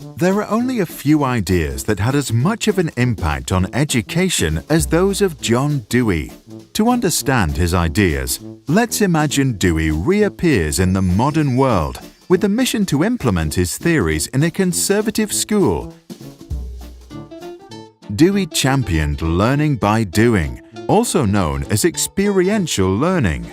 There are only a few ideas that had as much of an impact on education as those of John Dewey. To understand his ideas, let's imagine Dewey reappears in the modern world with the mission to implement his theories in a conservative school. Dewey championed learning by doing, also known as experiential learning.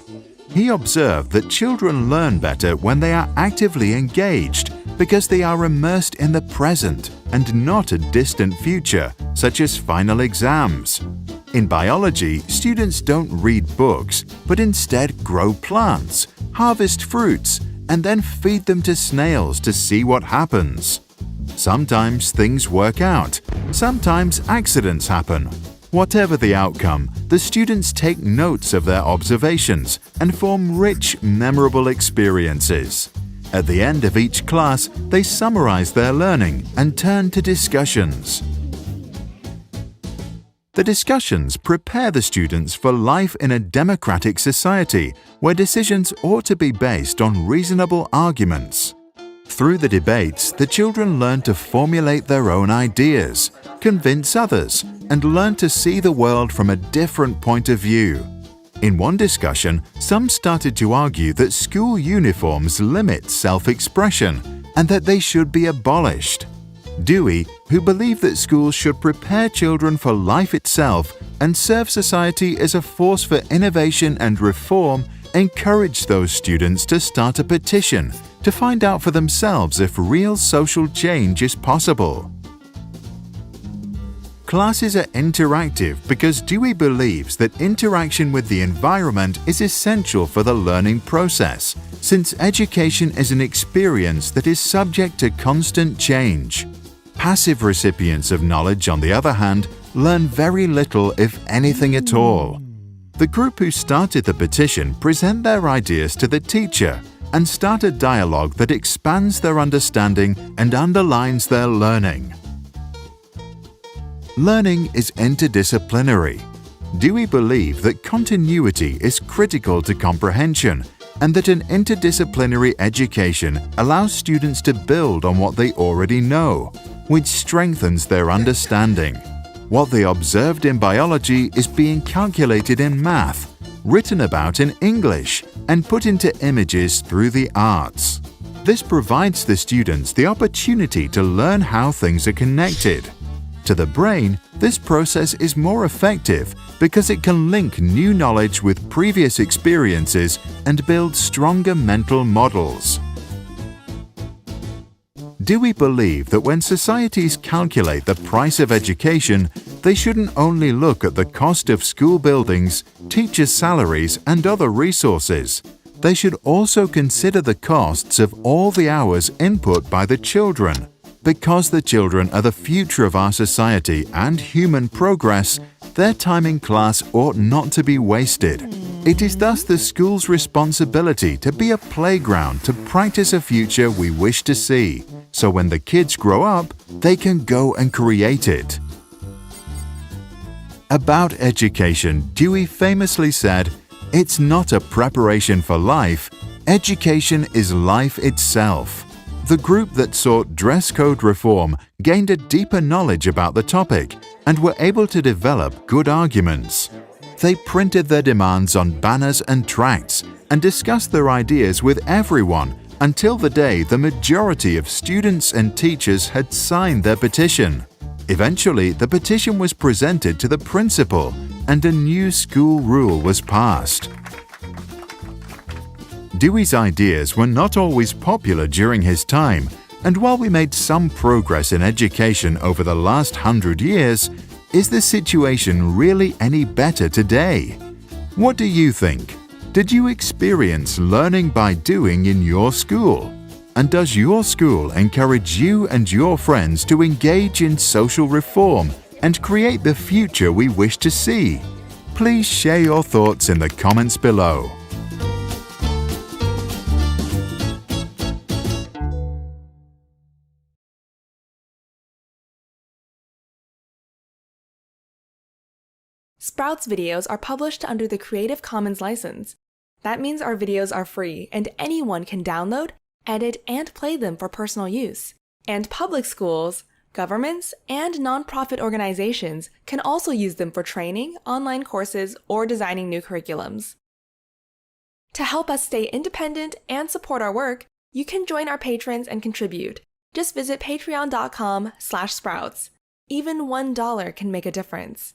He observed that children learn better when they are actively engaged because they are immersed in the present and not a distant future, such as final exams. In biology, students don't read books, but instead grow plants, harvest fruits, and then feed them to snails to see what happens. Sometimes things work out, sometimes accidents happen. Whatever the outcome, the students take notes of their observations and form rich, memorable experiences. At the end of each class, they summarize their learning and turn to discussions. The discussions prepare the students for life in a democratic society where decisions ought to be based on reasonable arguments. Through the debates, the children learn to formulate their own ideas, convince others, and learn to see the world from a different point of view. In one discussion, some started to argue that school uniforms limit self-expression and that they should be abolished. Dewey, who believed that schools should prepare children for life itself and serve society as a force for innovation and reform, encouraged those students to start a petition to find out for themselves if real social change is possible. Classes are interactive because Dewey believes that interaction with the environment is essential for the learning process, since education is an experience that is subject to constant change. Passive recipients of knowledge, on the other hand, learn very little, if anything at all. The group who started the petition present their ideas to the teacher and start a dialogue that expands their understanding and underlines their learning. Learning is interdisciplinary. Dewey believed that continuity is critical to comprehension and that an interdisciplinary education allows students to build on what they already know, which strengthens their understanding. What they observed in biology is being calculated in math, written about in English, and put into images through the arts. This provides the students the opportunity to learn how things are connected. To the brain, this process is more effective because it can link new knowledge with previous experiences and build stronger mental models. Dewey believed that when societies calculate the price of education, they shouldn't only look at the cost of school buildings, teachers' salaries, and other resources. They should also consider the costs of all the hours input by the children. Because the children are the future of our society and human progress, their time in class ought not to be wasted. It is thus the school's responsibility to be a playground to practice a future we wish to see, so when the kids grow up, they can go and create it. About education, Dewey famously said, "It's not a preparation for life, education is life itself." The group that sought dress code reform gained a deeper knowledge about the topic and were able to develop good arguments. They printed their demands on banners and tracts and discussed their ideas with everyone until the day the majority of students and teachers had signed their petition. Eventually, the petition was presented to the principal and a new school rule was passed. Dewey's ideas were not always popular during his time, and while we made some progress in education over the last 100 years, is the situation really any better today? What do you think? Did you experience learning by doing in your school? And does your school encourage you and your friends to engage in social reform and create the future we wish to see? Please share your thoughts in the comments below. Sprouts videos are published under the Creative Commons license. That means our videos are free and anyone can download, edit, and play them for personal use. And public schools, governments, and nonprofit organizations can also use them for training, online courses, or designing new curriculums. To help us stay independent and support our work, you can join our patrons and contribute. Just visit patreon.com/sprouts. Even $1 can make a difference.